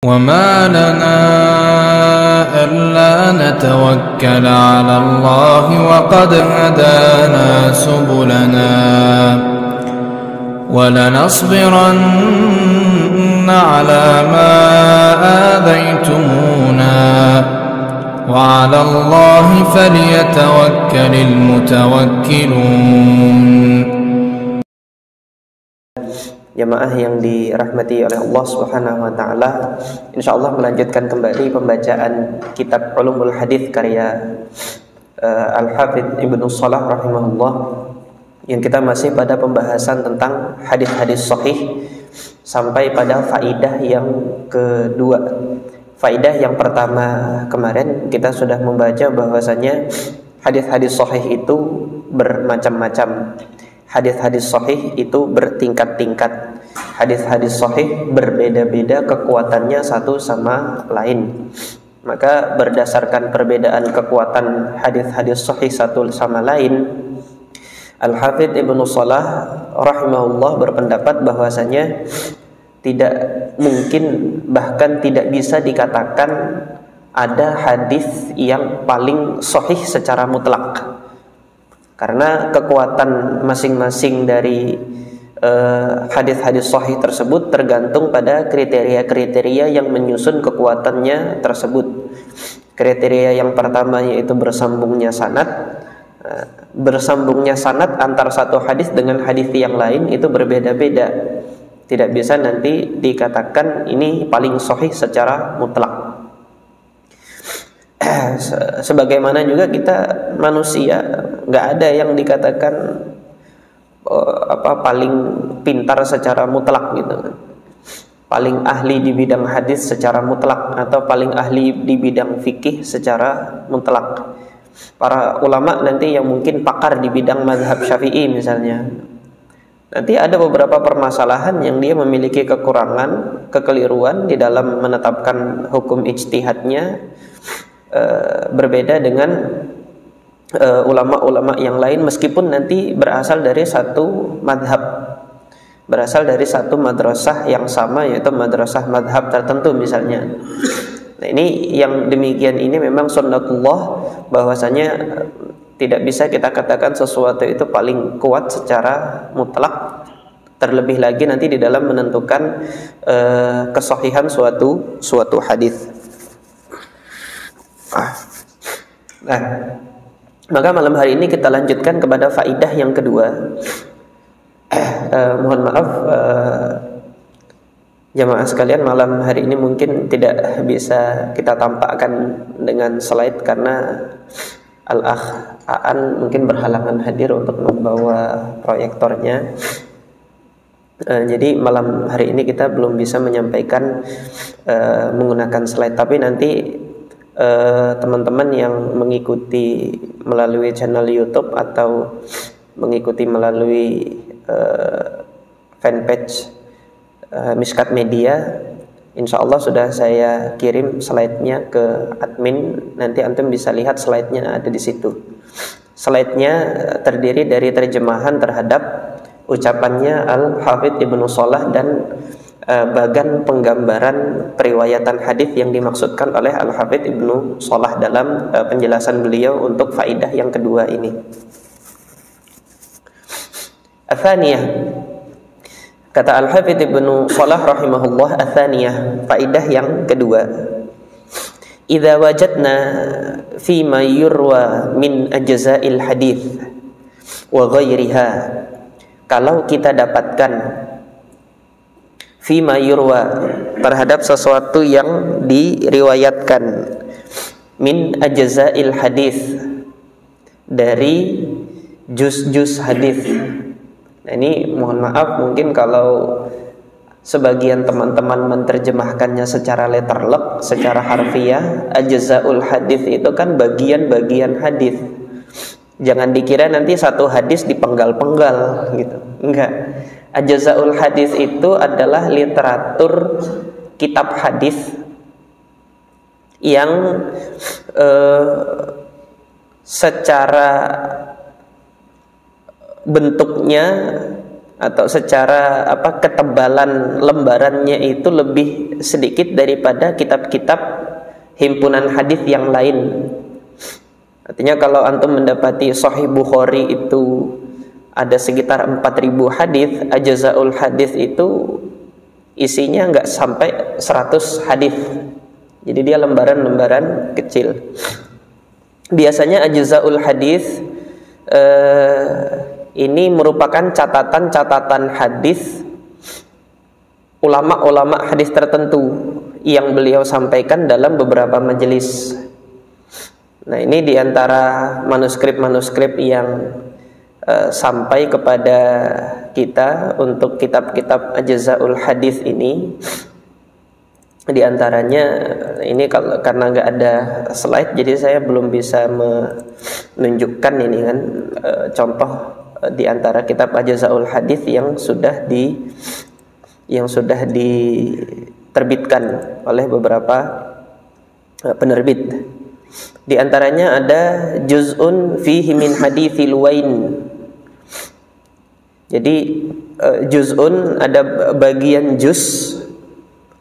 وما لنا ألا نتوكل على الله وقد هدانا سبلنا ولنصبرن على ما آذيتمونا وعلى الله فليتوكل المتوكلون. Jamaah yang dirahmati oleh Allah Subhanahu wa taala, insyaallah melanjutkan kembali pembacaan kitab Ulumul Hadis karya Al-Hafidz Ibnu Shalah rahimahullah, yang kita masih pada pembahasan tentang hadis-hadis sahih sampai pada faidah yang kedua. Faidah yang pertama kemarin kita sudah membaca bahwasanya hadis-hadis sahih itu bermacam-macam. Hadis-hadis sahih itu bertingkat-tingkat. Hadis-hadis sahih berbeda-beda kekuatannya satu sama lain. Maka berdasarkan perbedaan kekuatan hadis-hadis sahih satu sama lain, Al-Hafidz Ibnu Shalah rahimahullah berpendapat bahwasanya tidak mungkin, bahkan tidak bisa dikatakan ada hadis yang paling sahih secara mutlak. Karena kekuatan masing-masing dari hadis-hadis sahih tersebut tergantung pada kriteria-kriteria yang menyusun kekuatannya tersebut. Kriteria yang pertama yaitu bersambungnya sanad. Bersambungnya sanad antar satu hadis dengan hadis yang lain itu berbeda-beda. Tidak bisa nanti dikatakan ini paling sahih secara mutlak. Sebagaimana juga kita manusia, nggak ada yang dikatakan paling pintar secara mutlak gitu, paling ahli di bidang hadis secara mutlak, atau paling ahli di bidang fikih secara mutlak. Para ulama nanti yang mungkin pakar di bidang mazhab Syafi'i misalnya, nanti ada beberapa permasalahan yang dia memiliki kekurangan, kekeliruan di dalam menetapkan hukum ijtihadnya, berbeda dengan ulama-ulama yang lain, meskipun nanti berasal dari satu madhab, berasal dari satu madrasah yang sama, yaitu madrasah madhab tertentu misalnya. Nah, ini yang demikian ini memang sunnatullah, bahwasanya tidak bisa kita katakan sesuatu itu paling kuat secara mutlak, terlebih lagi nanti di dalam menentukan kesahihan suatu hadis. Nah, maka malam hari ini kita lanjutkan kepada faidah yang kedua. Mohon maaf jamaah sekalian, malam hari ini mungkin tidak bisa kita tampakkan dengan slide karena Al-Akh Aan mungkin berhalangan hadir untuk membawa proyektornya. Jadi malam hari ini kita belum bisa menyampaikan menggunakan slide, tapi nanti teman-teman yang mengikuti melalui channel YouTube atau mengikuti melalui fanpage Mishkat Media, insya Allah sudah saya kirim slide-nya ke admin. Nanti antum bisa lihat slide-nya ada di situ. Slide-nya terdiri dari terjemahan terhadap ucapannya Al-Hafidz Ibnu Shalah dan bagan penggambaran periwayatan hadis yang dimaksudkan oleh Al-Hafidz Ibnu Shalah dalam penjelasan beliau untuk faidah yang kedua ini. Atsaniyah, kata Al-Hafidz Ibnu Shalah rahimahullah, atsaniyah, faidah yang kedua. Idza wajadna fi ma yurwa min ajza'il hadis wa ghairiha, kalau kita dapatkan fima yurwa, terhadap sesuatu yang diriwayatkan, min ajza'il hadis, dari juz-juz hadis. Nah, ini mohon maaf mungkin kalau sebagian teman-teman menerjemahkannya secara letterlock, secara harfiah, ajza'ul hadis itu kan bagian-bagian hadis. Jangan dikira nanti satu hadis dipenggal-penggal gitu. Enggak. Ajza'ul hadis itu adalah literatur kitab hadis yang secara bentuknya atau secara ketebalan lembarannya itu lebih sedikit daripada kitab-kitab himpunan hadis yang lain. Artinya kalau antum mendapati Sahih Bukhari itu ada sekitar 4.000 hadis, Ajzaul hadis itu isinya nggak sampai 100 hadis. Jadi dia lembaran-lembaran kecil. Biasanya Ajzaul hadis ini merupakan catatan-catatan hadis ulama-ulama hadis tertentu yang beliau sampaikan dalam beberapa majelis. Nah, ini diantara manuskrip-manuskrip yang sampai kepada kita untuk kitab-kitab Ajzaul hadis ini. Di antaranya ini karena nggak ada slide, jadi saya belum bisa menunjukkan ini kan contoh di antara kitab Ajzaul hadis yang sudah diterbitkan oleh beberapa penerbit. Di antaranya ada juz'un fihi min haditsil wain. Jadi juz'un ada bagian juz,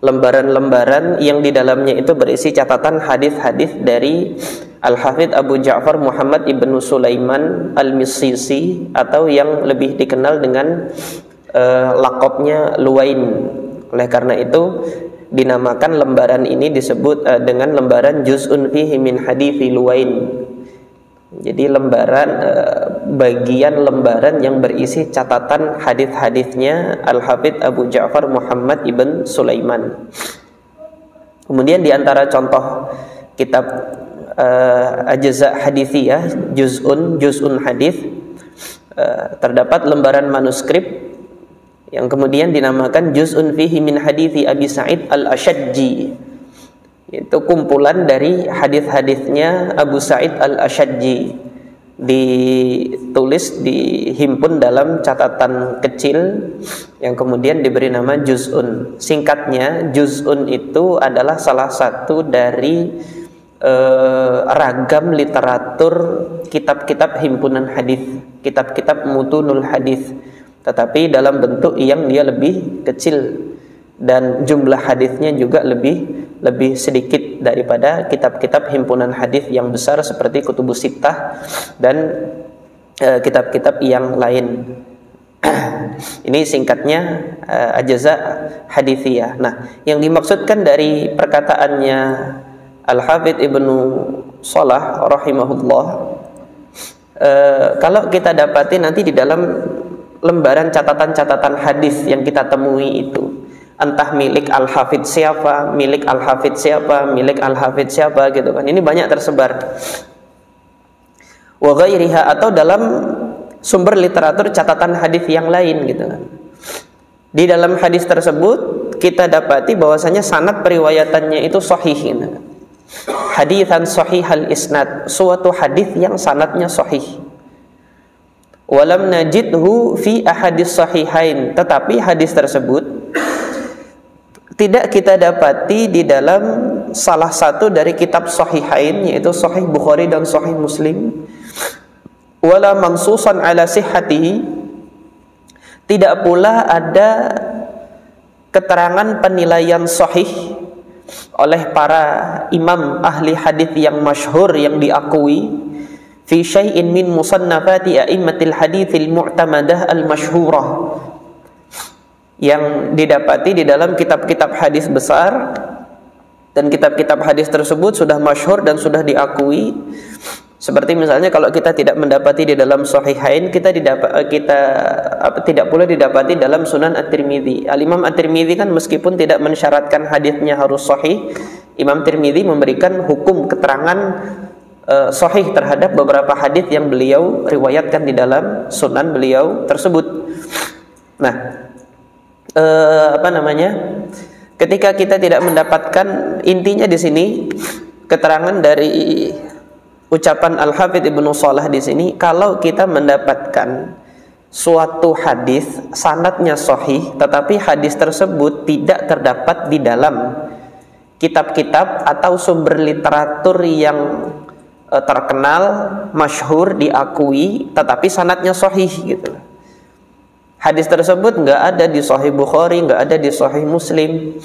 lembaran-lembaran yang di dalamnya itu berisi catatan hadis-hadis dari Al-Hafidz Abu Ja'far Muhammad ibnu Sulaiman Al-Missisi, atau yang lebih dikenal dengan lakopnya Luwain. Oleh karena itu dinamakan lembaran ini disebut dengan lembaran juz'un fihi min hadithi Luwain. Jadi bagian lembaran yang berisi catatan hadis-hadisnya Al-Hafidz Abu Ja'far Muhammad ibn Sulaiman. Kemudian di antara contoh kitab ajza hadithiyah, juz'un hadis, terdapat lembaran manuskrip yang kemudian dinamakan juz'un fihi min hadithi Abi Sa'id Al-Ashajji. Itu kumpulan dari hadis-hadisnya Abu Sa'id Al-Ashajji, dihimpun dalam catatan kecil yang kemudian diberi nama juz'un. Singkatnya, juz'un itu adalah salah satu dari ragam literatur kitab-kitab himpunan hadis, kitab-kitab mutunul hadis, tetapi dalam bentuk yang dia lebih kecil dan jumlah hadisnya juga lebih sedikit daripada kitab-kitab himpunan hadis yang besar seperti Kutubus Sittah dan kitab-kitab yang lain. Ini singkatnya ajza hadithiyah. Nah, yang dimaksudkan dari perkataannya Al-Hafidz Ibnu Shalah rahimahullah, kalau kita dapati nanti di dalam lembaran catatan-catatan hadis yang kita temui itu, entah milik Al-Hafidz siapa, milik Al-Hafidz siapa, milik Al-Hafidz siapa gitu kan. Ini banyak tersebar. Wa ghairiha, atau dalam sumber literatur catatan hadis yang lain gitu kan. Di dalam hadis tersebut kita dapati bahwasanya sanad periwayatannya itu sahih gitu. Haditsan sahihal isnad, suatu hadis yang sanadnya sahih. Walam najidhu fi ahadis sahihain, tetapi hadis tersebut tidak kita dapati di dalam salah satu dari kitab sahihain, yaitu Sahih Bukhari dan Sahih Muslim. Wala mansusan ala sihhatihi, tidak pula ada keterangan penilaian sahih oleh para imam ahli hadis yang masyhur yang diakui fi syai'in min musannafati a'immatil haditsil mu'tamadah al-masyhurah, yang didapati di dalam kitab-kitab hadis besar, dan kitab-kitab hadis tersebut sudah masyhur dan sudah diakui. Seperti misalnya kalau kita tidak mendapati di dalam Sahihain, kita tidak pula didapati dalam Sunan At-Tirmidzi. Al-Imam At-Tirmidzi kan meskipun tidak mensyaratkan hadisnya harus sahih, Imam Tirmidzi memberikan hukum keterangan sahih terhadap beberapa hadis yang beliau riwayatkan di dalam sunan beliau tersebut. Nah, ketika kita tidak mendapatkan, intinya di sini keterangan dari ucapan Al-Hafidz Ibnu Shalah di sini, kalau kita mendapatkan suatu hadis sanadnya sahih tetapi hadis tersebut tidak terdapat di dalam kitab-kitab atau sumber literatur yang terkenal, masyhur, diakui, tetapi sanadnya sahih gitu. Hadis tersebut nggak ada di Sahih Bukhari, nggak ada di Sahih Muslim,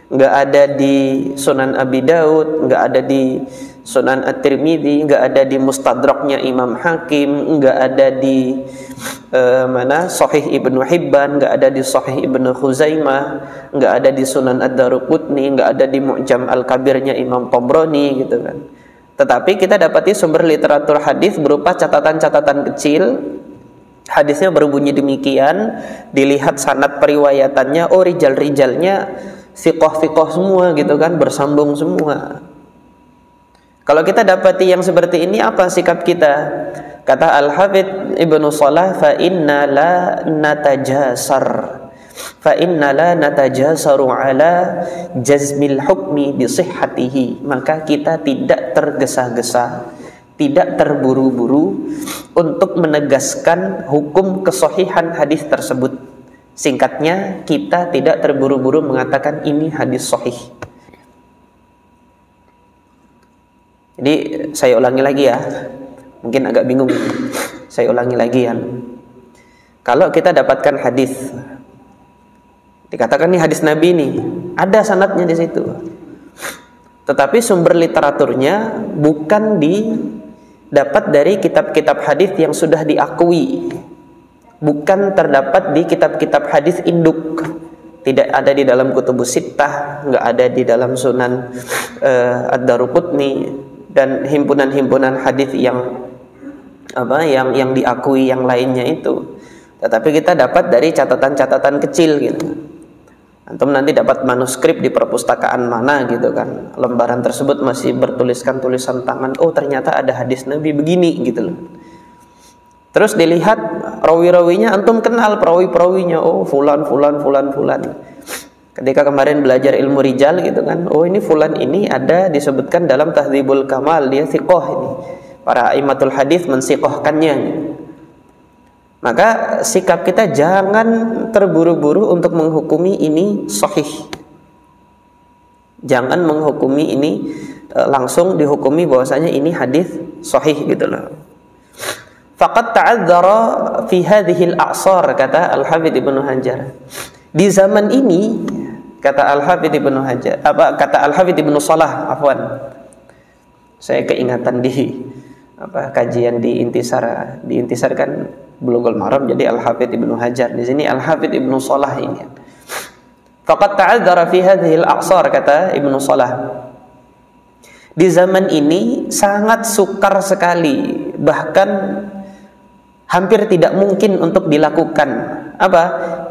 nggak ada di Sunan Abi Daud, nggak ada di Sunan At-Tirmidzi, nggak ada di Mustadraknya Imam Hakim, nggak ada di Sahih Ibnu Hibban, nggak ada di Sahih Ibnu Khuzaimah, nggak ada di Sunan Ad-Daruqutni, nggak ada di Mu'jam Al-Kabirnya Imam Tabrani gitu kan. Tetapi kita dapati sumber literatur hadis berupa catatan-catatan kecil. Hadisnya berbunyi demikian, dilihat sanad periwayatannya, oh rijal-rijalnya thiqah-thiqah semua gitu kan, bersambung semua. Kalau kita dapati yang seperti ini, apa sikap kita? Kata Al-Hafidz Ibnu Shalah, fa inna la natajasaru ala jazmil hukmi bi sihhatihi. Maka kita tidak tergesa-gesa, tidak terburu-buru untuk menegaskan hukum kesahihan hadis tersebut. Singkatnya, kita tidak terburu-buru mengatakan ini hadis sahih. Jadi saya ulangi lagi ya, mungkin agak bingung. Saya ulangi lagi ya. Kalau kita dapatkan hadis, dikatakan ini hadis Nabi nih, ada sanadnya di situ. Tetapi sumber literaturnya bukan didapat dari kitab-kitab hadis yang sudah diakui, bukan terdapat di kitab-kitab hadis induk, tidak ada di dalam Kutubus Sittah, nggak ada di dalam Sunan Ad-Daruqutni dan himpunan-himpunan hadis yang diakui yang lainnya itu. Tetapi kita dapat dari catatan-catatan kecil gitu. Antum nanti dapat manuskrip di perpustakaan mana gitu kan, lembaran tersebut masih bertuliskan tulisan tangan, oh ternyata ada hadis Nabi begini gitu loh. Terus dilihat rawi-rawinya, antum kenal perawi-perawinya, oh fulan. Ketika kemarin belajar ilmu rijal gitu kan, oh ini fulan ini ada disebutkan dalam Tahdzibul Kamal, dia thiqah ini. Para aimatul hadis mensiqahkannya. Maka sikap kita jangan terburu-buru untuk menghukumi ini sahih. Jangan menghukumi ini langsung dihukumi bahwasanya ini hadis sahih gitu loh. Faqad ta'adzara fi hadhihi al-a'sar, kata Al-Hafidz Ibnu Hajar. Di zaman ini, kata Al-Hafidz Ibnu Hajar, kata Al-Hafidz Ibnu Shalah, afwan. Saya keingatan di kajian di Intisar kan Bulughul Maram, jadi Al-Hafidz Ibnu Hajar. Di sini Al-Hafidz Ibnu Shalah ini. Faqad ta'adzara fi hadhihi al-a'sar, kata Ibnu Shalah. Di zaman ini sangat sukar sekali, bahkan hampir tidak mungkin untuk dilakukan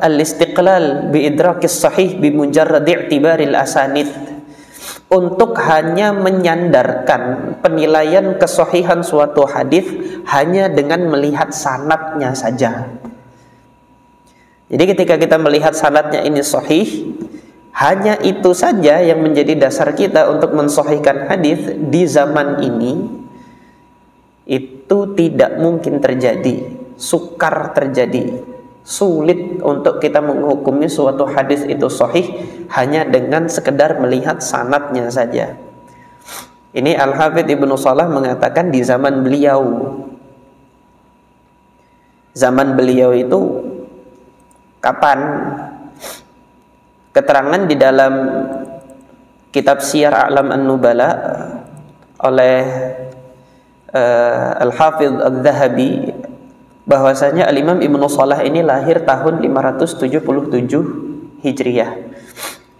al-istiqlal bi idrakis sahih bi mujarrad i'tibaril asanid, untuk hanya menyandarkan penilaian kesahihan suatu hadis hanya dengan melihat sanadnya saja. Jadi ketika kita melihat sanadnya ini sahih, hanya itu saja yang menjadi dasar kita untuk mensahihkan hadis di zaman ini. Itu tidak mungkin terjadi, sukar terjadi, sulit untuk kita menghukumi suatu hadis itu sahih hanya dengan sekedar melihat sanadnya saja. Ini Al-Hafidz Ibnu Shalah mengatakan di zaman beliau. Zaman beliau itu kapan? Keterangan di dalam kitab Siyar A'lam An-Nubala oleh Al-Hafidz Al-Zahabi, bahwasanya Al-Imam Ibnu Shalah ini lahir tahun 577 Hijriah.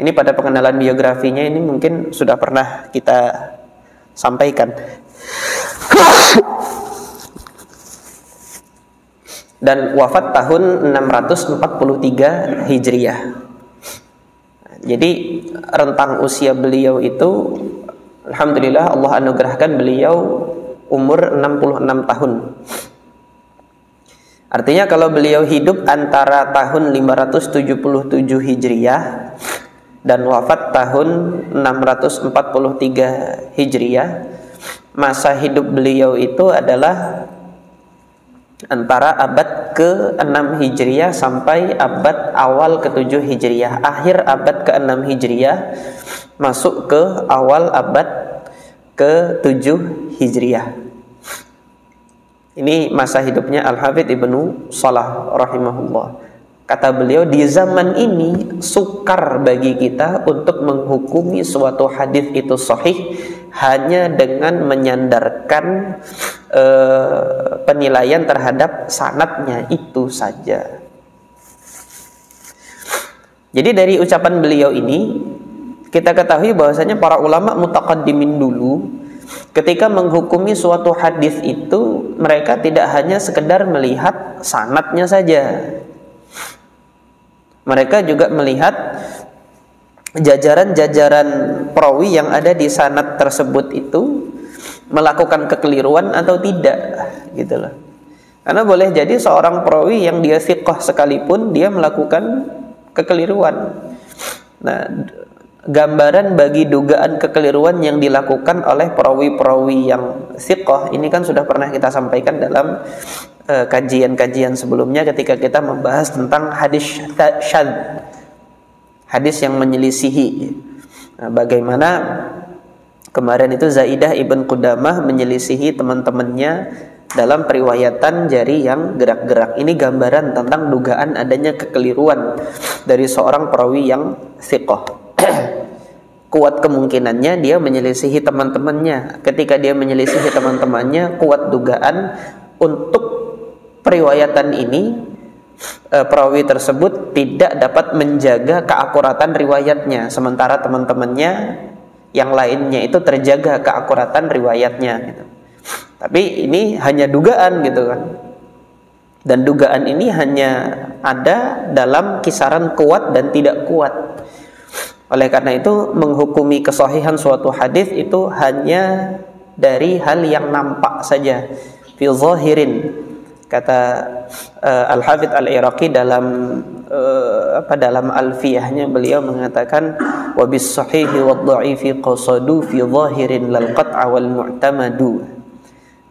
Ini pada pengenalan biografinya ini mungkin sudah pernah kita sampaikan. Dan wafat tahun 643 Hijriah. Jadi rentang usia beliau itu, alhamdulillah Allah anugerahkan beliau umur 66 tahun. Artinya kalau beliau hidup antara tahun 577 Hijriah dan wafat tahun 643 Hijriah, masa hidup beliau itu adalah antara abad ke-6 Hijriah sampai abad awal ke-7 Hijriah. Akhir abad ke-6 Hijriah masuk ke awal abad ke-7 Hijriah. Ini masa hidupnya Al-Hafidz Ibnu Shalah rahimahullah. Kata beliau, di zaman ini sukar bagi kita untuk menghukumi suatu hadis itu sahih hanya dengan menyandarkan penilaian terhadap sanadnya itu saja. Jadi dari ucapan beliau ini kita ketahui bahwasanya para ulama mutaqaddimin dulu ketika menghukumi suatu hadis itu mereka tidak hanya sekedar melihat sanadnya saja. Mereka juga melihat jajaran-jajaran perawi yang ada di sanad tersebut itu melakukan kekeliruan atau tidak, gitu loh. Karena boleh jadi seorang perawi yang dia thiqah sekalipun dia melakukan kekeliruan. Nah, gambaran bagi dugaan kekeliruan yang dilakukan oleh perawi-perawi yang thiqah ini kan sudah pernah kita sampaikan dalam kajian-kajian sebelumnya ketika kita membahas tentang hadis syadz, hadis yang menyelisihi. Nah, bagaimana kemarin itu Zaidah ibn Qudamah menyelisihi teman-temannya dalam periwayatan jari yang gerak-gerak. Ini gambaran tentang dugaan adanya kekeliruan dari seorang perawi yang thiqah. Kuat kemungkinannya dia menyelisihi teman-temannya. Ketika dia menyelisihi teman-temannya, kuat dugaan untuk periwayatan ini perawi tersebut tidak dapat menjaga keakuratan riwayatnya, sementara teman-temannya yang lainnya itu terjaga keakuratan riwayatnya gitu. Tapi ini hanya dugaan gitu kan. Dan dugaan ini hanya ada dalam kisaran kuat dan tidak kuat. Oleh karena itu menghukumi kesahihan suatu hadis itu hanya dari hal yang nampak saja, fi zahirin. Kata Al-Hafidz Al-Iraqi dalam dalam Alfiyahnya beliau mengatakan wa bis sahihi wad dha'ifi qasadu fi zahirin lal qat'a wal mu'tamadu.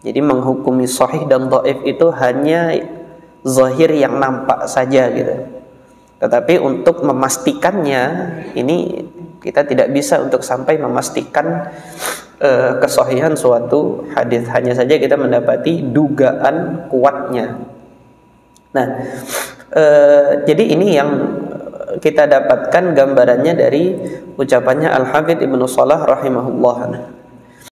Jadi menghukumi sahih dan dhaif itu hanya zahir yang nampak saja gitu. Tetapi untuk memastikannya ini kita tidak bisa untuk sampai memastikan kesahihan suatu hadis, hanya saja kita mendapati dugaan kuatnya. Nah, jadi ini yang kita dapatkan gambarannya dari ucapannya Al-Hafidz Ibnu Shalah rahimahullah.